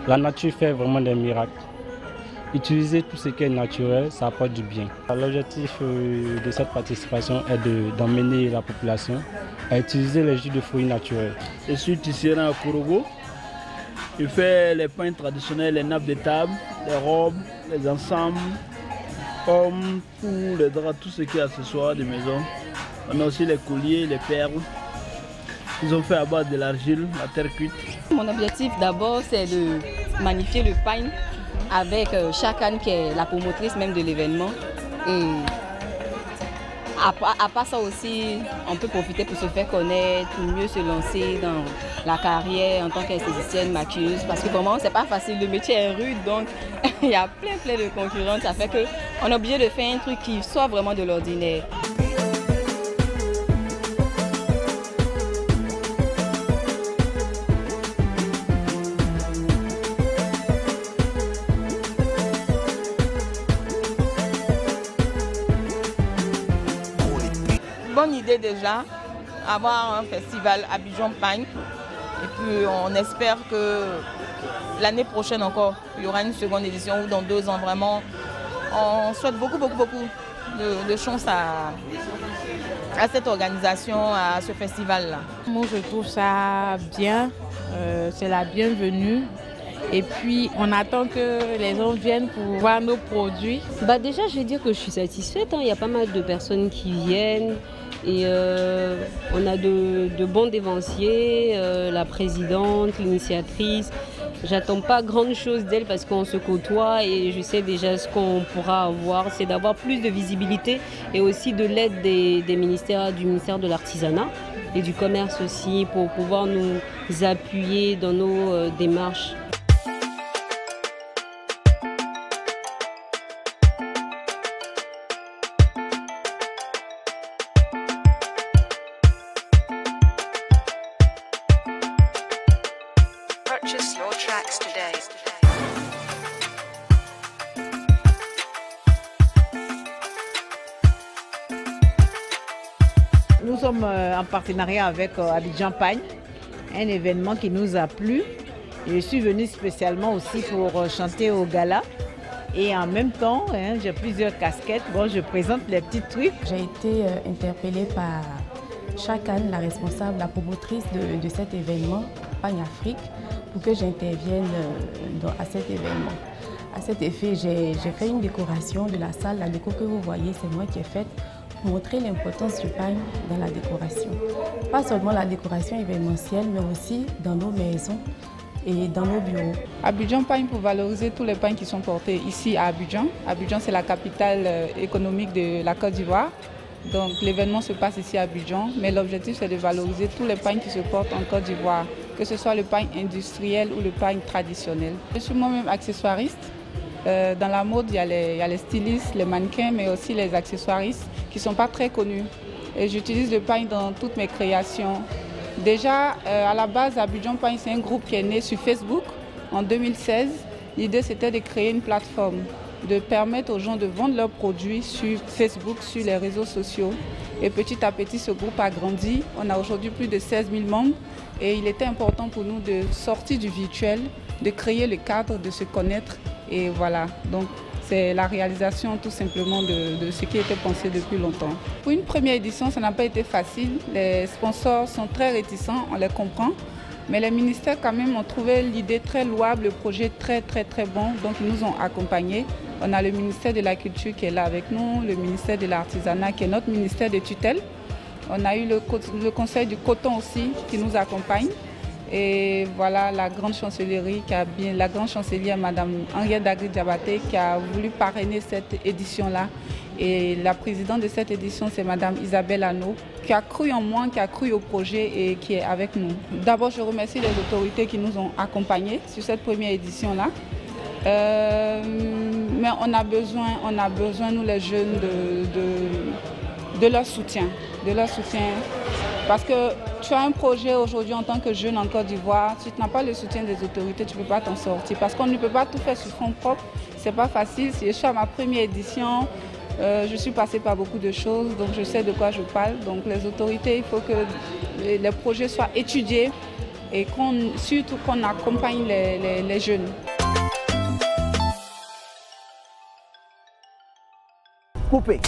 La nature fait vraiment des miracles. Utiliser tout ce qui est naturel, ça apporte du bien. L'objectif de cette participation est d'emmener la population à utiliser les jus de fruits naturels. Je suis tisserand à Kourogo. Je fais les pains traditionnels, les nappes de table, les robes, les ensembles, pommes, pour les draps, tout ce qui est accessoires de maison. On a aussi les colliers, les perles. Ils ont fait à base de l'argile, la terre cuite. Mon objectif d'abord, c'est de magnifier le pain avec Chakan qui est la promotrice même de l'événement. Et à part ça aussi, on peut profiter pour se faire connaître, pour mieux se lancer dans la carrière en tant qu'esthéticienne maquilleuse. Parce que vraiment, c'est pas facile, le métier est rude, donc il y a plein de concurrents. Ça fait qu'on est obligé de faire un truc qui soit vraiment de l'ordinaire. Bonne idée déjà, avoir un festival Abidjan Pain. Et puis on espère que l'année prochaine encore, il y aura une seconde édition ou dans 2 ans vraiment. On souhaite beaucoup de chance à cette organisation, à ce festival-là. Moi je trouve ça bien, c'est la bienvenue. Et puis, on attend que les gens viennent pour voir nos produits. Déjà, je vais dire que je suis satisfaite. Il y a pas mal de personnes qui viennent. Et on a de bons dévanciers, la présidente, l'initiatrice. J'attends pas grande chose d'elle parce qu'on se côtoie et je sais déjà ce qu'on pourra avoir, c'est d'avoir plus de visibilité et aussi de l'aide du ministère de l'Artisanat et du Commerce aussi pour pouvoir nous appuyer dans nos démarches. Purchase your tracks today. Nous sommes en partenariat avec Abidjan Pain, un événement qui nous a plu. Je suis venue spécialement aussi pour chanter au gala. Et en même temps, j'ai plusieurs casquettes. Bon, je présente les petits trucs. J'ai été interpellée par Chakan, la responsable, la promotrice de cet événement, Pain Afrique, pour que j'intervienne à cet événement. À cet effet, j'ai fait une décoration de la salle. La déco que vous voyez, c'est moi qui ai faite pour montrer l'importance du pain dans la décoration. Pas seulement la décoration événementielle, mais aussi dans nos maisons et dans nos bureaux. Abidjan Pain pour valoriser tous les pains qui sont portés ici à Abidjan. Abidjan, c'est la capitale économique de la Côte d'Ivoire. Donc l'événement se passe ici à Abidjan, mais l'objectif c'est de valoriser tous les pains qui se portent en Côte d'Ivoire, que ce soit le pain industriel ou le pain traditionnel. Je suis moi-même accessoiriste. Dans la mode, il y a les stylistes, les mannequins, mais aussi les accessoiristes qui ne sont pas très connus. Et j'utilise le pain dans toutes mes créations. Déjà, à la base, Abidjan Pain, c'est un groupe qui est né sur Facebook en 2016. L'idée, c'était de créer une plateforme, de permettre aux gens de vendre leurs produits sur Facebook, sur les réseaux sociaux. Et petit à petit, ce groupe a grandi. On a aujourd'hui plus de 16 000 membres. Et il était important pour nous de sortir du virtuel, de créer le cadre, de se connaître. Et voilà, donc c'est la réalisation tout simplement de ce qui était pensé depuis longtemps. Pour une première édition, ça n'a pas été facile. Les sponsors sont très réticents, on les comprend. Mais les ministères quand même ont trouvé l'idée très louable, le projet très bon, donc ils nous ont accompagnés. On a le ministère de la Culture qui est là avec nous, le ministère de l'Artisanat qui est notre ministère de tutelle. On a eu le conseil du coton aussi qui nous accompagne. Et voilà la grande chancellerie, la grande chancelière Madame Henriette Dagri-Diabaté qui a voulu parrainer cette édition-là. Et la présidente de cette édition, c'est Madame Isabelle Anneau, qui a cru en moi, qui a cru au projet et qui est avec nous. D'abord, je remercie les autorités qui nous ont accompagnés sur cette première édition-là. Mais on a besoin, nous les jeunes, de leur soutien. Parce que tu as un projet aujourd'hui en tant que jeune en Côte d'Ivoire, si tu n'as pas le soutien des autorités, tu ne peux pas t'en sortir. Parce qu'on ne peut pas tout faire sur fonds propres, c'est pas facile. Si je suis à ma première édition, je suis passée par beaucoup de choses, donc je sais de quoi je parle. Donc les autorités, il faut que les projets soient étudiés et surtout qu'on accompagne les jeunes. Coupé.